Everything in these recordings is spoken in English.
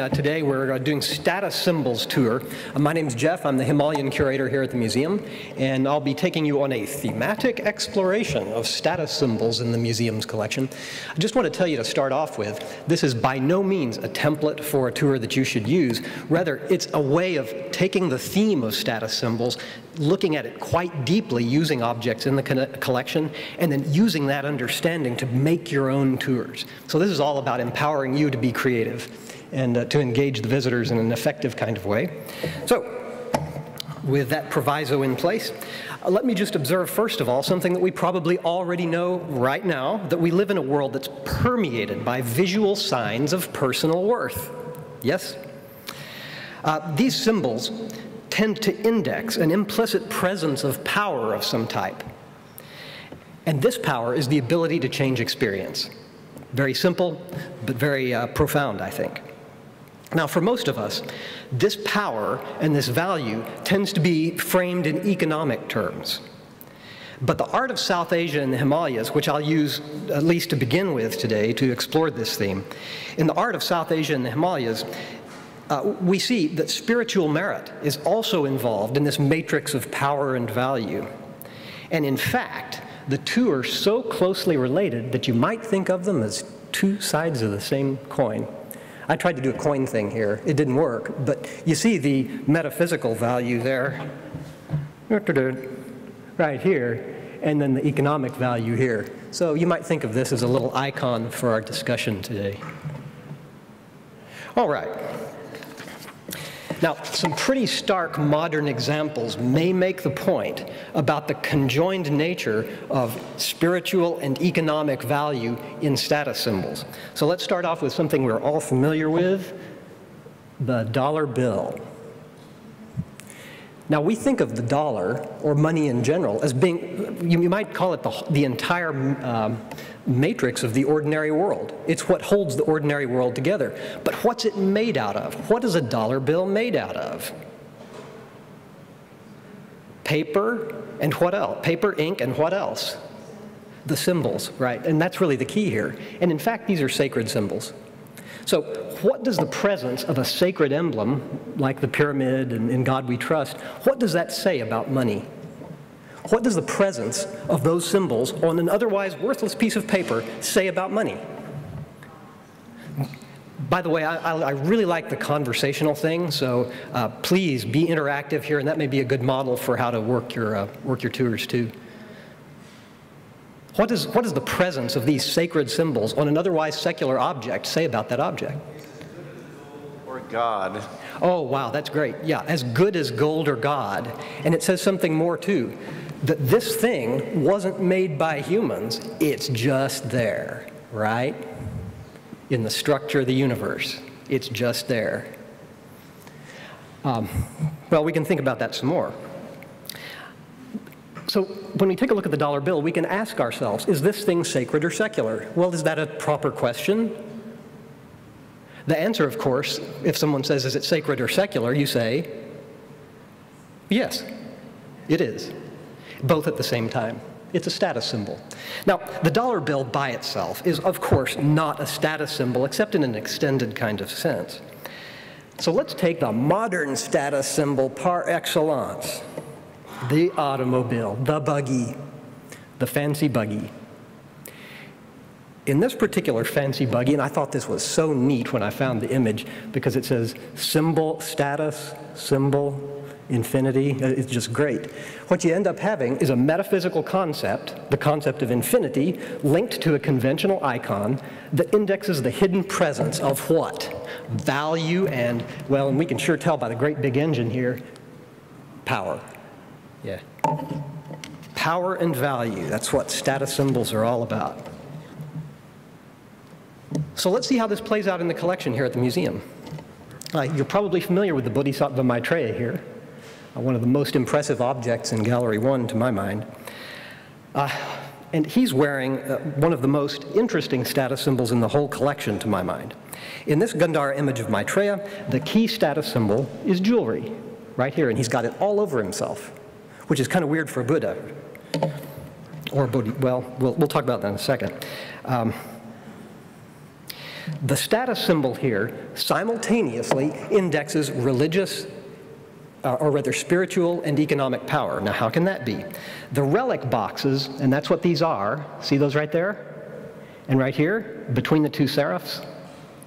today. We're doing Status Symbols tour. My name's Jeff. I'm the Himalayan curator here at the museum, and I'll be taking you on a thematic exploration of status symbols in the museum's collection. I just want to tell you to start off with, this is by no means a template for a tour that you should use. Rather, it's a way of taking the theme of status symbols, looking at it quite deeply using objects in the collection, and then using that understanding to make your own tours. So this is all about empowering you to be creative and to engage the visitors in an effective kind of way. So with that proviso in place, let me just observe first of all something that we probably already know right now, that we live in a world that's permeated by visual signs of personal worth. Yes? These symbols tend to index an implicit presence of power of some type. And this power is the ability to change experience. Very simple, but very profound, I think. Now, for most of us, this power and this value tends to be framed in economic terms. But the art of South Asia and the Himalayas, which I'll use at least to begin with today to explore this theme, in the art of South Asia and the Himalayas, we see that spiritual merit is also involved in this matrix of power and value. And in fact, the two are so closely related that you might think of them as two sides of the same coin. I tried to do a coin thing here. It didn't work, but you see the metaphysical value there, right here, and then the economic value here. So you might think of this as a little icon for our discussion today. All right. Now, some pretty stark modern examples may make the point about the conjoined nature of spiritual and economic value in status symbols. So let's start off with something we're all familiar with, the dollar bill. Now, we think of the dollar, or money in general, as being, you might call it the entire matrix of the ordinary world. It's what holds the ordinary world together. But what's it made out of? What is a dollar bill made out of? Paper, and what else? Paper, ink, and what else? The symbols, right? And that's really the key here. And in fact, these are sacred symbols. So what does the presence of a sacred emblem, like the pyramid and In God We Trust, what does that say about money? What does the presence of those symbols on an otherwise worthless piece of paper say about money? By the way, I really like the conversational thing, so please be interactive here, and that may be a good model for how to work your tours too. What does the presence of these sacred symbols on an otherwise secular object say about that object? Or God. Oh, wow, that's great. Yeah, as good as gold or God. And it says something more too, that this thing wasn't made by humans, it's just there, right? In the structure of the universe, it's just there. Well, we can think about that some more. So when we take a look at the dollar bill, we can ask ourselves, is this thing sacred or secular? Well, is that a proper question? The answer, of course, if someone says, is it sacred or secular, you say, yes, it is, both at the same time. It's a status symbol. Now, the dollar bill by itself is, of course, not a status symbol, except in an extended kind of sense. So let's take the modern status symbol par excellence. The automobile, the buggy, the fancy buggy. In this particular fancy buggy, and I thought this was so neat when I found the image because it says symbol, status, symbol, infinity. It's just great. What you end up having is a metaphysical concept, the concept of infinity, linked to a conventional icon that indexes the hidden presence of what? Value and, well, and we can sure tell by the great big engine here, power. Yeah. Power and value, that's what status symbols are all about. So let's see how this plays out in the collection here at the museum. You're probably familiar with the Bodhisattva Maitreya here, one of the most impressive objects in Gallery 1 to my mind. And he's wearing one of the most interesting status symbols in the whole collection to my mind. In this Gandhara image of Maitreya, the key status symbol is jewelry, right here, and he's got it all over himself, which is kind of weird for a Buddha. Or Bodhi, well, we'll talk about that in a second. The status symbol here simultaneously indexes religious, or rather spiritual and economic power. Now, how can that be? The relic boxes, and that's what these are, see those right there? And right here, between the two seraphs,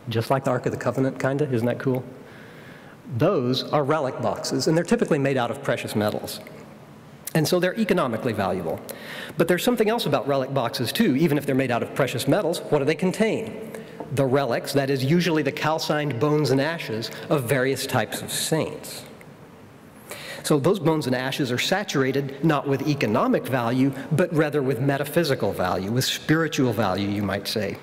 just like the Ark of the Covenant, kind of, isn't that cool? Those are relic boxes, and they're typically made out of precious metals. And so they're economically valuable. But there's something else about relic boxes too, even if they're made out of precious metals. What do they contain? The relics, that is usually the calcined bones and ashes of various types of saints. So those bones and ashes are saturated not with economic value, but rather with metaphysical value, with spiritual value, you might say.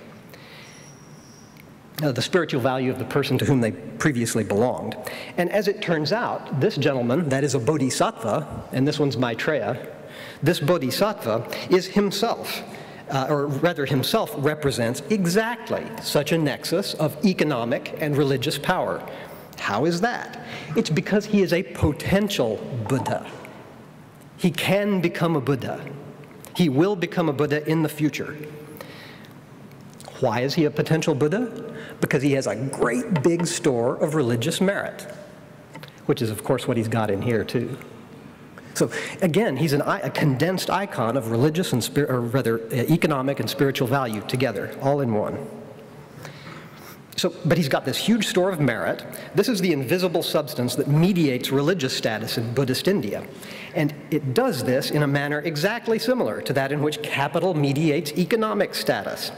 The spiritual value of the person to whom they previously belonged. And as it turns out, this gentleman, that is a bodhisattva, and this one's Maitreya, this bodhisattva is himself, or rather himself represents exactly such a nexus of economic and religious power. How is that? It's because he is a potential Buddha. He can become a Buddha. He will become a Buddha in the future. Why is he a potential Buddha? Because he has a great big store of religious merit, which is, of course, what he's got in here, too. So, again, he's a condensed icon of religious and economic and spiritual value together, all in one. But he's got this huge store of merit. This is the invisible substance that mediates religious status in Buddhist India. And it does this in a manner exactly similar to that in which capital mediates economic status.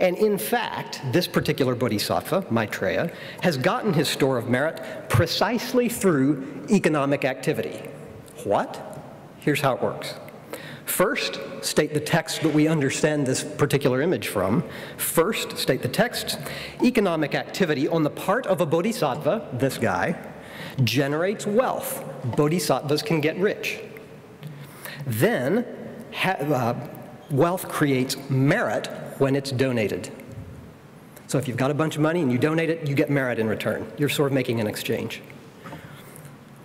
And in fact, this particular bodhisattva, Maitreya, has gotten his store of merit precisely through economic activity. What? Here's how it works. First, state the text that we understand this particular image from. First, state the text. Economic activity on the part of a bodhisattva, this guy, generates wealth. Bodhisattvas can get rich. Then, wealth creates merit when it's donated. So if you've got a bunch of money and you donate it, you get merit in return. You're sort of making an exchange.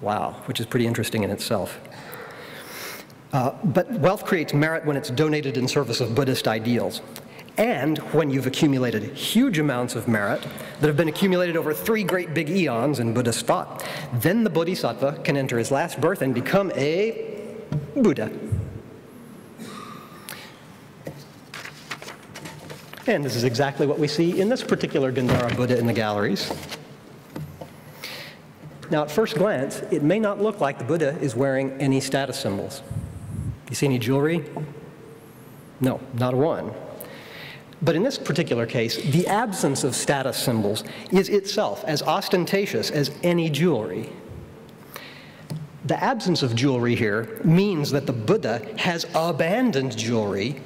Wow, which is pretty interesting in itself. But wealth creates merit when it's donated in service of Buddhist ideals. And when you've accumulated huge amounts of merit that have been accumulated over 3 great big eons in Buddhist thought, then the bodhisattva can enter his last birth and become a Buddha. And this is exactly what we see in this particular Gandhara Buddha in the galleries. Now, at first glance, it may not look like the Buddha is wearing any status symbols. You see any jewelry? No, not one. But in this particular case, the absence of status symbols is itself as ostentatious as any jewelry. The absence of jewelry here means that the Buddha has abandoned jewelry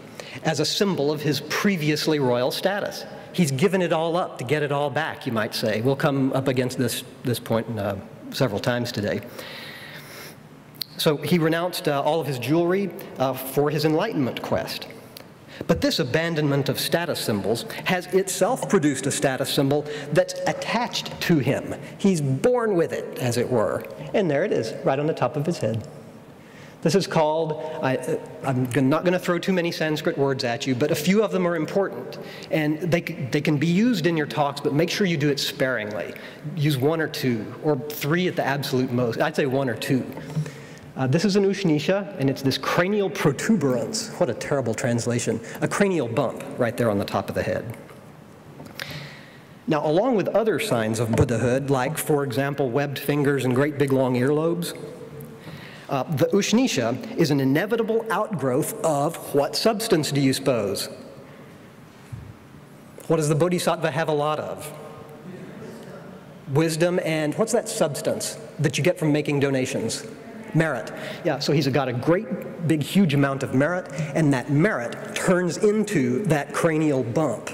as a symbol of his previously royal status. He's given it all up to get it all back, you might say. We'll come up against this point several times today. So he renounced all of his jewelry for his enlightenment quest. But this abandonment of status symbols has itself produced a status symbol that's attached to him. He's born with it, as it were. And there it is, right on the top of his head. This is called, I'm not going to throw too many Sanskrit words at you, but a few of them are important. And they can be used in your talks, but make sure you do it sparingly. Use 1 or 2, or 3 at the absolute most. I'd say 1 or 2. This is an Ushnisha, and it's this cranial protuberance. What a terrible translation. A cranial bump right there on the top of the head. Now, along with other signs of Buddhahood, like, for example, webbed fingers and great big long earlobes, the Ushnisha is an inevitable outgrowth of what substance do you suppose? What does the Bodhisattva have a lot of? Wisdom, and what's that substance that you get from making donations? Merit. Yeah, so he's got a great, big, huge amount of merit, and that merit turns into that cranial bump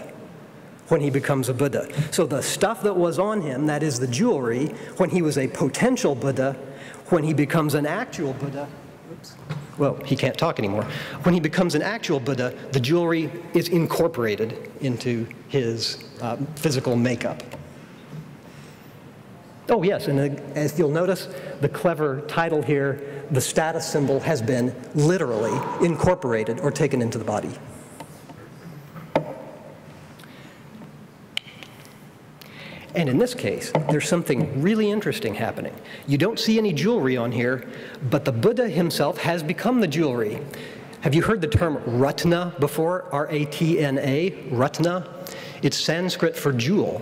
when he becomes a Buddha. So the stuff that was on him, that is the jewelry, when he was a potential Buddha, when he becomes an actual Buddha, well, he can't talk anymore. When he becomes an actual Buddha, the jewelry is incorporated into his physical makeup. Oh yes, and as you'll notice, the clever title here, the status symbol has been literally incorporated or taken into the body. And in this case, there's something really interesting happening. You don't see any jewelry on here, but the Buddha himself has become the jewelry. Have you heard the term ratna before? R-A-T-N-A, ratna? It's Sanskrit for jewel.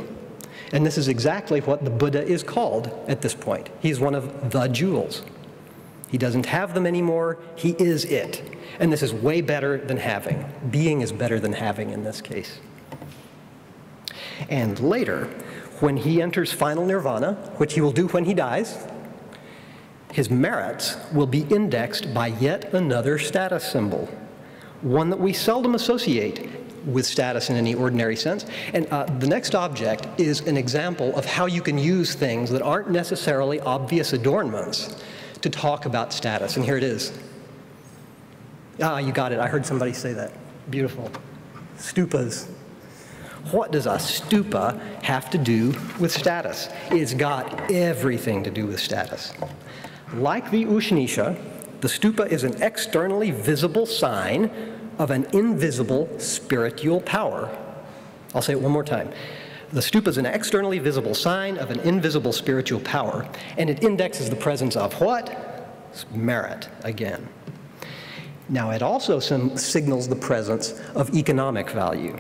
And this is exactly what the Buddha is called at this point. He's one of the jewels. He doesn't have them anymore, he is it. And this is way better than having. Being is better than having in this case. And later, when he enters final nirvana, which he will do when he dies, his merits will be indexed by yet another status symbol, one that we seldom associate with status in any ordinary sense. And the next object is an example of how you can use things that aren't necessarily obvious adornments to talk about status. And here it is. Ah, you got it. I heard somebody say that. Beautiful. Stupas. What does a stupa have to do with status? It's got everything to do with status. Like the Ushnisha, the stupa is an externally visible sign of an invisible spiritual power. I'll say it one more time. The stupa is an externally visible sign of an invisible spiritual power, and it indexes the presence of what? Merit, again. Now, it also signals the presence of economic value.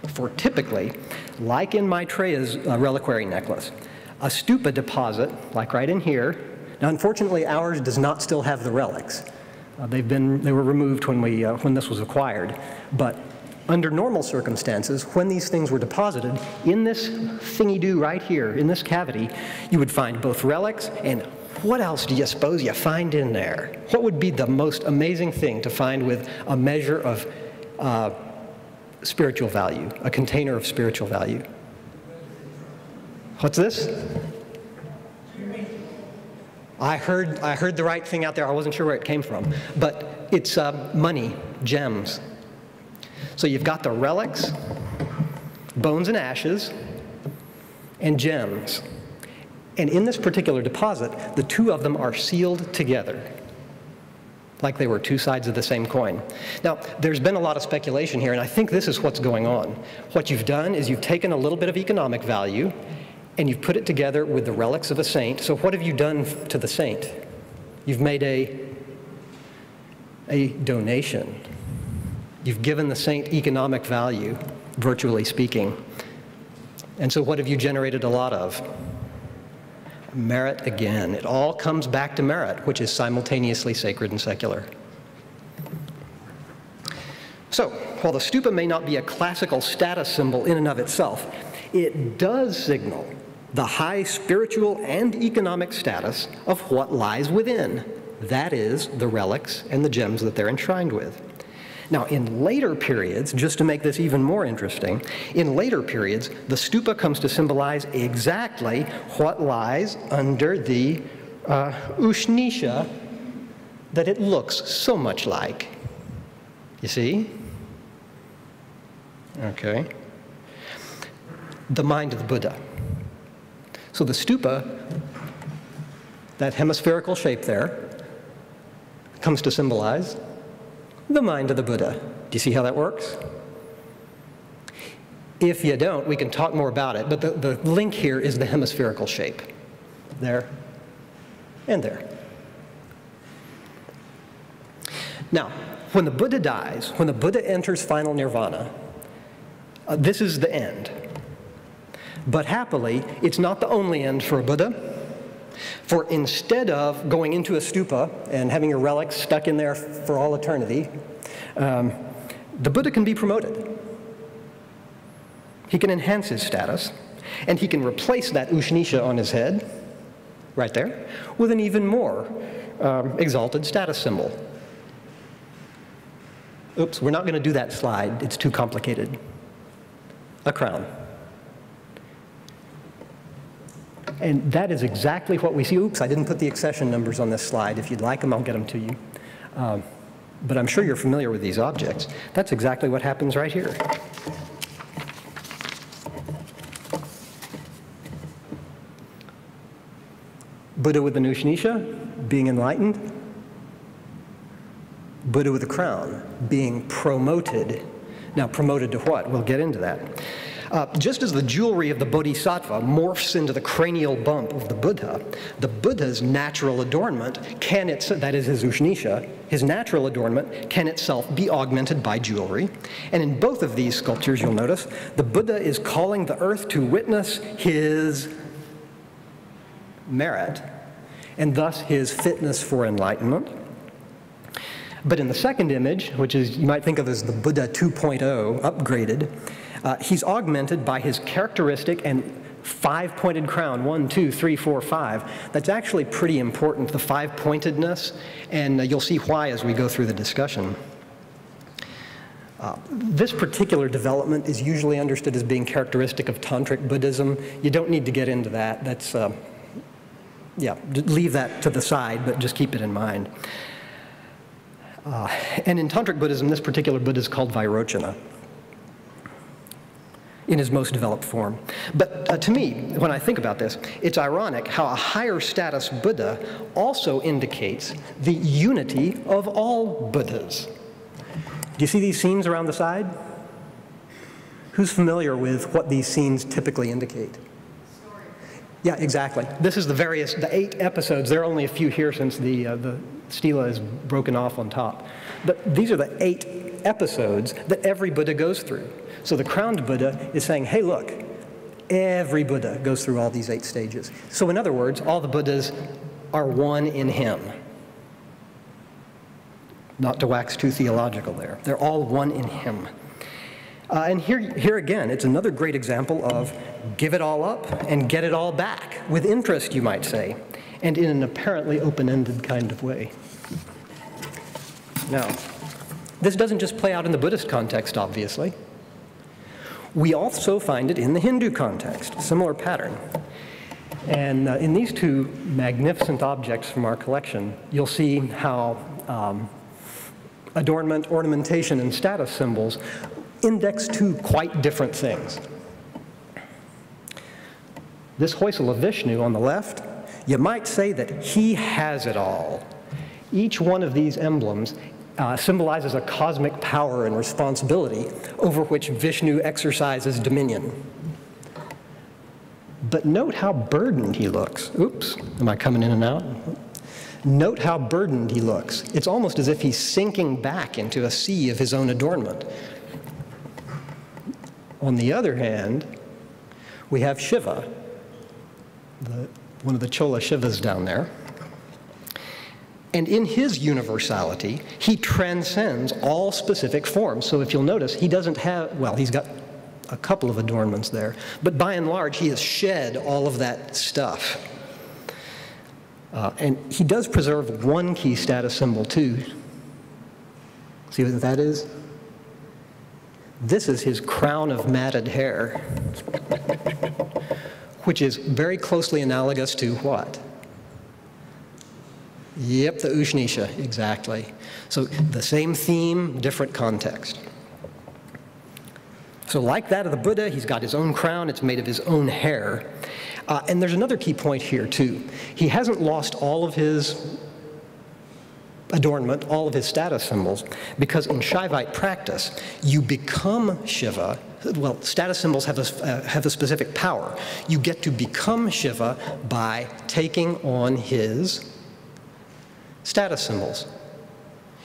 For typically, like in Maitreya's reliquary necklace, a stupa deposit, like right in here. Now, unfortunately, ours does not still have the relics. They were removed when this was acquired. But under normal circumstances, when these things were deposited, in this thingy-do right here, in this cavity, you would find both relics and what else do you suppose you find in there? What would be the most amazing thing to find with a measure of spiritual value, a container of spiritual value? What's this? I heard the right thing out there. I wasn't sure where it came from. But it's money, gems. So you've got the relics, bones and ashes, and gems. And in this particular deposit, the two of them are sealed together, like they were two sides of the same coin. Now, there's been a lot of speculation here, and I think this is what's going on. What you've done is you've taken a little bit of economic value, and you've put it together with the relics of a saint. So what have you done to the saint? You've made a donation. You've given the saint economic value, virtually speaking. And so what have you generated a lot of? Merit again. It all comes back to merit, which is simultaneously sacred and secular. So, while the stupa may not be a classical status symbol in and of itself, it does signal the high spiritual and economic status of what lies within. That is, the relics and the gems that they're enshrined with. Now, in later periods, just to make this even more interesting, in later periods, the stupa comes to symbolize exactly what lies under the Ushnisha that it looks so much like. You see? Okay. The mind of the Buddha. So the stupa, that hemispherical shape there, comes to symbolize the mind of the Buddha. Do you see how that works? If you don't, we can talk more about it, but the link here is the hemispherical shape. There and there. Now, when the Buddha dies, when the Buddha enters final nirvana, this is the end. But happily, it's not the only end for a Buddha. For instead of going into a stupa and having your relics stuck in there for all eternity, the Buddha can be promoted. He can enhance his status, and he can replace that Ushnisha on his head, right there, with an even more exalted status symbol. Oops, we're not going to do that slide. It's too complicated. A crown. And that is exactly what we see. Oops, I didn't put the accession numbers on this slide. If you'd like them, I'll get them to you. But I'm sure you're familiar with these objects. That's exactly what happens right here. Buddha with the Ushnisha, being enlightened. Buddha with a crown, being promoted. Now, promoted to what? We'll get into that. Just as the jewelry of the Bodhisattva morphs into the cranial bump of the Buddha's natural adornment that is his Ushnisha, his natural adornment can itself be augmented by jewelry. And in both of these sculptures, you'll notice, the Buddha is calling the earth to witness his merit, and thus his fitness for enlightenment. But in the second image, which is you might think of as the Buddha 2.0 upgraded, he's augmented by his characteristic and five-pointed crown, 1, 2, 3, 4, 5. That's actually pretty important, the five-pointedness, and you'll see why as we go through the discussion. This particular development is usually understood as being characteristic of Tantric Buddhism. You don't need to get into that. That's, yeah, leave that to the side, but just keep it in mind. And in Tantric Buddhism, this particular Buddha is called Vairochana in his most developed form. But to me, when I think about this, it's ironic how a higher status Buddha also indicates the unity of all Buddhas. Do you see these scenes around the side? Who's familiar with what these scenes typically indicate? Yeah, exactly. This is the 8 episodes. There are only a few here since the stela is broken off on top. But these are the 8 episodes that every Buddha goes through. So the crowned Buddha is saying, hey, look, every Buddha goes through all these 8 stages. So in other words, all the Buddhas are one in him. Not to wax too theological there. They're all one in him. And here again, it's another great example of give it all up and get it all back, with interest, you might say, and in an apparently open-ended kind of way. Now, this doesn't just play out in the Buddhist context, obviously. We also find it in the Hindu context, a similar pattern. And in these 2 magnificent objects from our collection, you'll see how adornment, ornamentation, and status symbols index to quite different things. This Hoysala of Vishnu on the left, you might say that he has it all. Each one of these emblems symbolizes a cosmic power and responsibility over which Vishnu exercises dominion. But note how burdened he looks. Oops, am I coming in and out? Note how burdened he looks. It's almost as if he's sinking back into a sea of his own adornment. On the other hand, we have Shiva, one of the Chola Shivas down there. And in his universality, he transcends all specific forms. So if you'll notice, he doesn't have, well, he's got a couple of adornments there, but by and large, he has shed all of that stuff. And he does preserve one key status symbol too. See what that is? This is his crown of matted hair, which is very closely analogous to what? Yep, the Ushnisha, exactly. So the same theme, different context. So like that of the Buddha, he's got his own crown, it's made of his own hair. And there's another key point here too. He hasn't lost all of his adornment, all of his status symbols, because in Shaivite practice, you become Shiva. Well, status symbols have a specific power. You get to become Shiva by taking on his status symbols.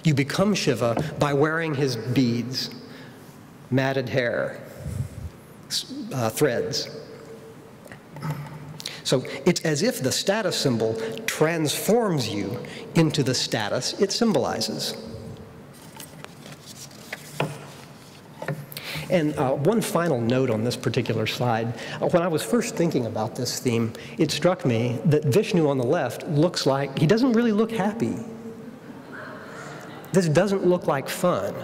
You become Shiva by wearing his beads, matted hair, threads. So it's as if the status symbol transforms you into the status it symbolizes. And one final note on this particular slide. When I was first thinking about this theme, it struck me that Vishnu on the left looks like, he doesn't really look happy. This doesn't look like fun.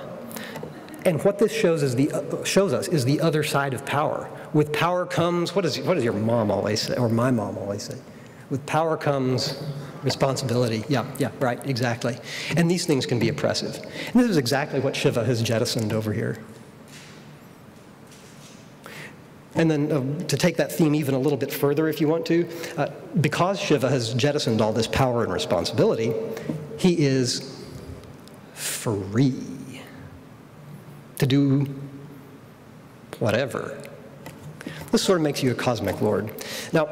And what this shows us is the other side of power. With power comes, what does your mom always say, or my mom always say? With power comes responsibility. Yeah, right, exactly. And these things can be oppressive. And this is exactly what Shiva has jettisoned over here. And then to take that theme even a little bit further, if you want to, because Shiva has jettisoned all this power and responsibility, he is free to do whatever. This sort of makes you a cosmic lord. Now,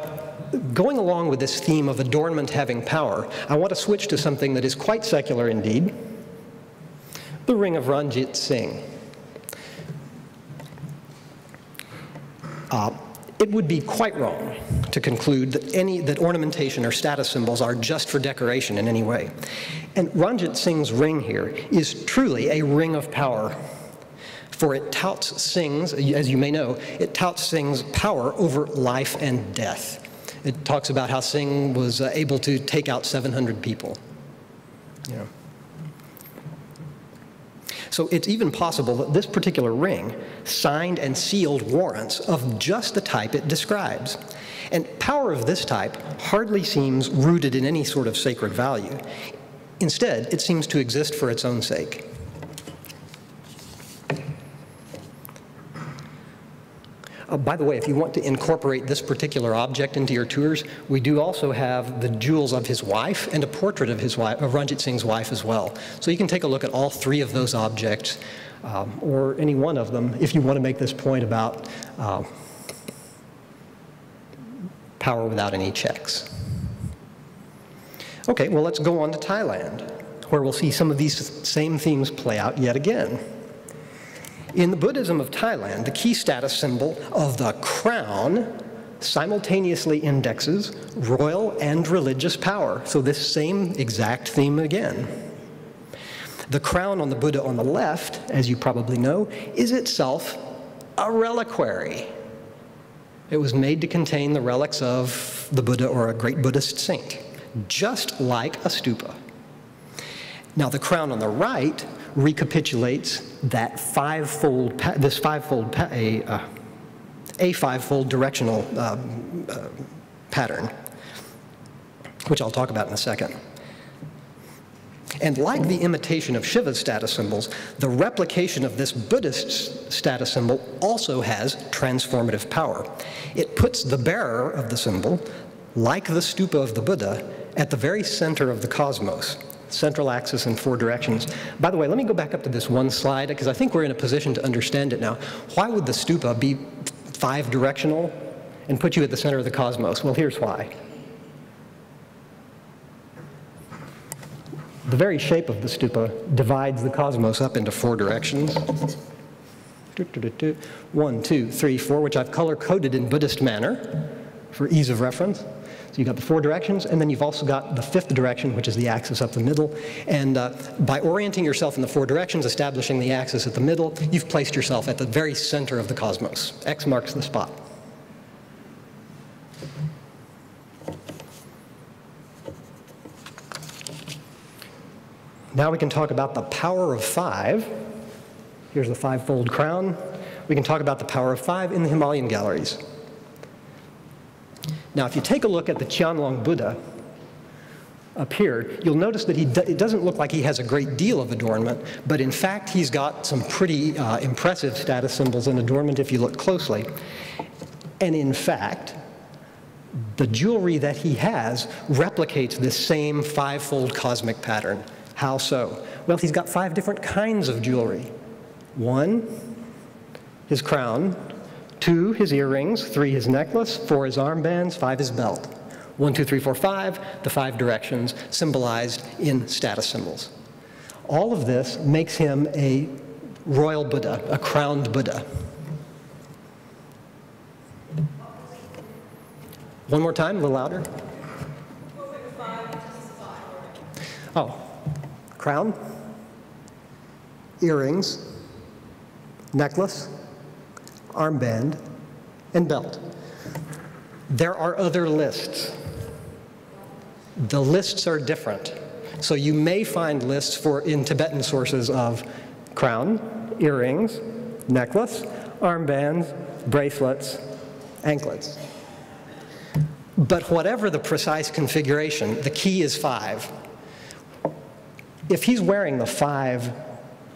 going along with this theme of adornment having power, I want to switch to something that is quite secular indeed, the ring of Ranjit Singh. It would be quite wrong to conclude that ornamentation or status symbols are just for decoration in any way. And Ranjit Singh's ring here is truly a ring of power, for it touts Singh's, as you may know, it touts Singh's power over life and death. It talks about how Singh was able to take out 700 people. You know. So it's even possible that this particular ring signed and sealed warrants of just the type it describes. And power of this type hardly seems rooted in any sort of sacred value. Instead, it seems to exist for its own sake. By the way, if you want to incorporate this particular object into your tours, we do also have the jewels of his wife and a portrait of his wife, of Ranjit Singh's wife as well. So you can take a look at all three of those objects, or any one of them, if you want to make this point about power without any checks. Okay, well, let's go on to Thailand, where we'll see some of these same themes play out yet again. In the Buddhism of Thailand, the key status symbol of the crown simultaneously indexes royal and religious power. So this same exact theme again. The crown on the Buddha on the left, as you probably know, is itself a reliquary. It was made to contain the relics of the Buddha or a great Buddhist saint, just like a stupa. Now the crown on the right recapitulates that fivefold directional pattern, which I'll talk about in a second. And like the imitation of Shiva's status symbols, the replication of this Buddhist status symbol also has transformative power. It puts the bearer of the symbol, like the stupa of the Buddha, at the very center of the cosmos. Central axis in 4 directions. By the way, let me go back up to this one slide, because I think we're in a position to understand it now. Why would the stupa be 5-directional and put you at the center of the cosmos? Well, here's why. The very shape of the stupa divides the cosmos up into 4 directions. 1, 2, 3, 4, which I've color-coded in Buddhist manner for ease of reference. So you've got the 4 directions, and then you've also got the 5th direction, which is the axis up the middle. And by orienting yourself in the 4 directions, establishing the axis at the middle, you've placed yourself at the very center of the cosmos. X marks the spot. Now we can talk about the power of 5. Here's the 5-fold crown. We can talk about the power of 5 in the Himalayan galleries. Now, if you take a look at the Qianlong Buddha up here, you'll notice that it doesn't look like he has a great deal of adornment, but in fact, he's got some pretty impressive status symbols and adornment if you look closely. And in fact, the jewelry that he has replicates this same 5-fold cosmic pattern. How so? Well, he's got 5 different kinds of jewelry. 1, his crown. 2, his earrings. 3, his necklace. 4, his armbands. 5, his belt. 1, 2, 3, 4, 5, the 5 directions symbolized in status symbols. All of this makes him a royal Buddha, a crowned Buddha. One more time, a little louder. Oh, crown, earrings, necklace, armband, and belt. There are other lists. The lists are different. So you may find lists in Tibetan sources of crown, earrings, necklace, armbands, bracelets, anklets. But whatever the precise configuration, the key is 5. If he's wearing the 5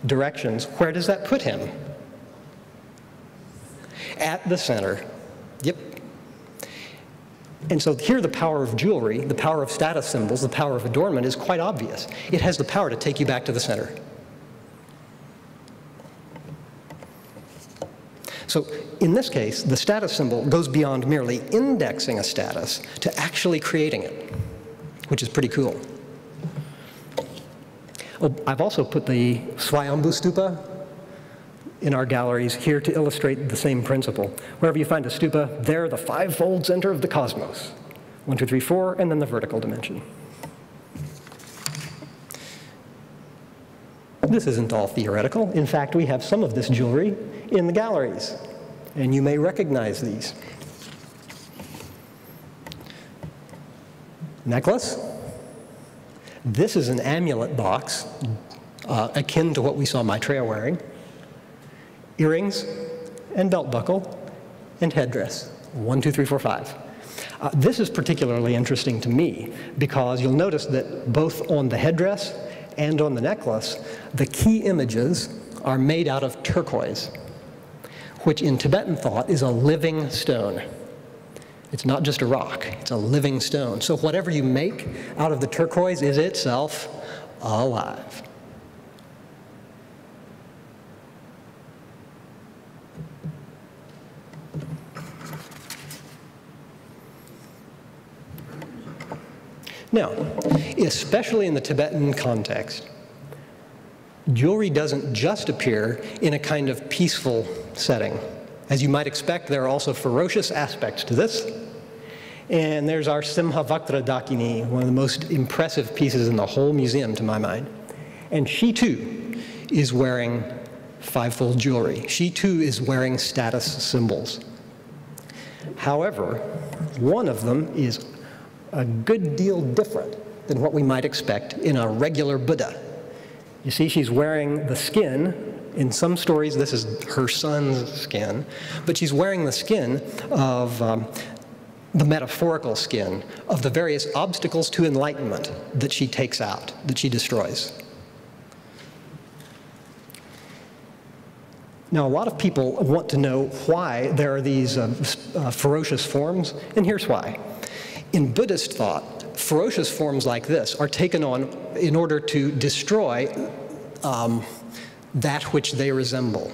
directions, where does that put him? At the center. Yep. And so here the power of jewelry, the power of status symbols, the power of adornment is quite obvious. It has the power to take you back to the center. So in this case, the status symbol goes beyond merely indexing a status to actually creating it, which is pretty cool. Oh, I've also put the Swayambhu Stupa in our galleries here to illustrate the same principle. Wherever you find a stupa, there the fivefold center of the cosmos. 1, 2, 3, 4, and then the vertical dimension. This isn't all theoretical. In fact, we have some of this jewelry in the galleries, and you may recognize these. Necklace. This is an amulet box, akin to what we saw Maitreya wearing. Earrings, and belt buckle, and headdress. 1, 2, 3, 4, 5. This is particularly interesting to me because you'll notice that both on the headdress and on the necklace, the key images are made out of turquoise, which in Tibetan thought is a living stone. It's not just a rock, it's a living stone. So whatever you make out of the turquoise is itself alive. Now, especially in the Tibetan context, jewelry doesn't just appear in a kind of peaceful setting. As you might expect, there are also ferocious aspects to this. And there's our Simhavaktra Dakini, one of the most impressive pieces in the whole museum, to my mind. And she, too, is wearing fivefold jewelry. She, too, is wearing status symbols. However, one of them is a good deal different than what we might expect in a regular Buddha. You see, she's wearing the skin. In some stories, this is her son's skin, but she's wearing the skin of the metaphorical skin of the various obstacles to enlightenment that she takes out, that she destroys. Now, a lot of people want to know why there are these ferocious forms, and here's why. In Buddhist thought, ferocious forms like this are taken on in order to destroy that which they resemble.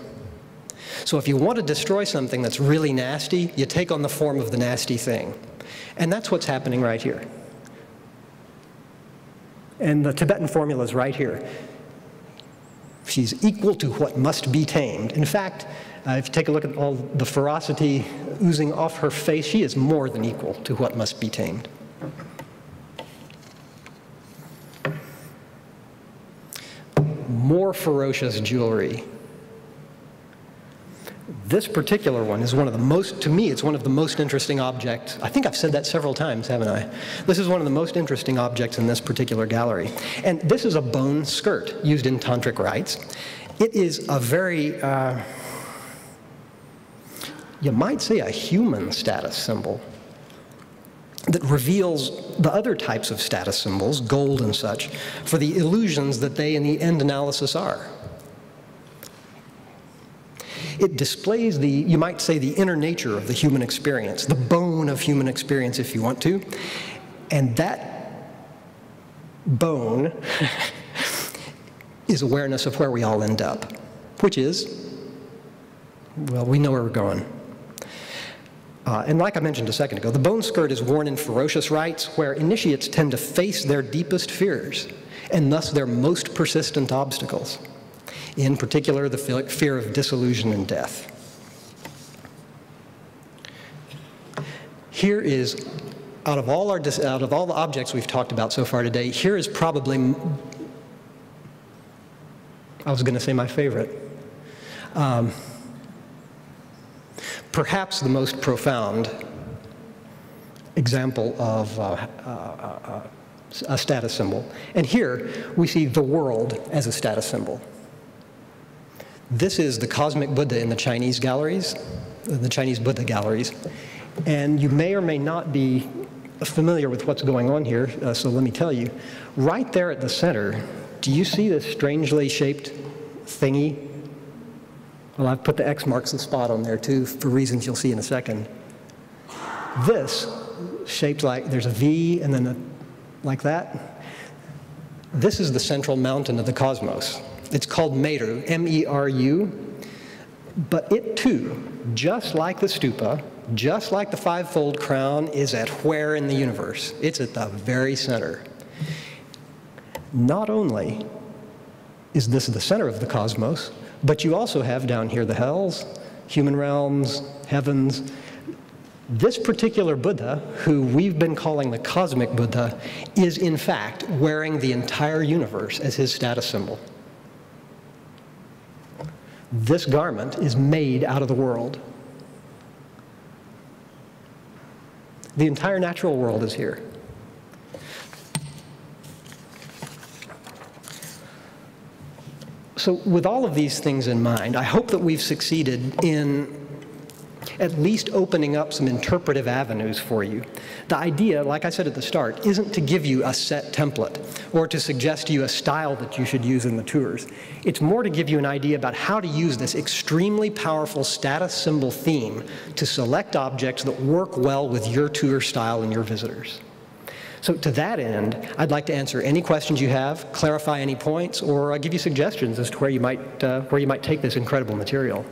So if you want to destroy something that's really nasty, you take on the form of the nasty thing. And that's what's happening right here. And the Tibetan formula is right here. She's equal to what must be tamed. In fact, if you take a look at all the ferocity oozing off her face, she is more than equal to what must be tamed. More ferocious jewelry. This particular one is one of the most, to me, it's one of the most interesting objects. I think I've said that several times, haven't I? This is one of the most interesting objects in this particular gallery. And this is a bone skirt used in tantric rites. It is a very, you might say, a human status symbol that reveals the other types of status symbols, gold and such, for the illusions that they in the end analysis are. It displays the, you might say, the inner nature of the human experience, the bone of human experience, if you want to. And that bone is awareness of where we all end up, which is, well, we know where we're going. And like I mentioned a second ago, the bone skirt is worn in ferocious rites where initiates tend to face their deepest fears, and thus their most persistent obstacles. In particular, the fear of disillusion and death. Here is, out of all the objects we've talked about so far today, here is probably, I was going to say my favorite. Perhaps the most profound example of a status symbol. And here we see the world as a status symbol. This is the cosmic Buddha in the Chinese galleries, the Chinese Buddha galleries. And you may or may not be familiar with what's going on here, so let me tell you. Right there at the center, do you see this strangely shaped thingy? Well, I've put the X marks the spot on there too, for reasons you'll see in a second. This, shaped like, there's a V and then like that. This is the central mountain of the cosmos. It's called Meru, M-E-R-U. But it too, just like the stupa, just like the fivefold crown, is at where in the universe? It's at the very center. Not only is this the center of the cosmos, but you also have down here the hells, human realms, heavens. This particular Buddha, who we've been calling the cosmic Buddha, is in fact wearing the entire universe as his status symbol. This garment is made out of the world. The entire natural world is here. So with all of these things in mind, I hope that we've succeeded in at least opening up some interpretive avenues for you. The idea, like I said at the start, isn't to give you a set template or to suggest to you a style that you should use in the tours. It's more to give you an idea about how to use this extremely powerful status symbol theme to select objects that work well with your tour style and your visitors. So to that end, I'd like to answer any questions you have, clarify any points, or give you suggestions as to where you might take this incredible material.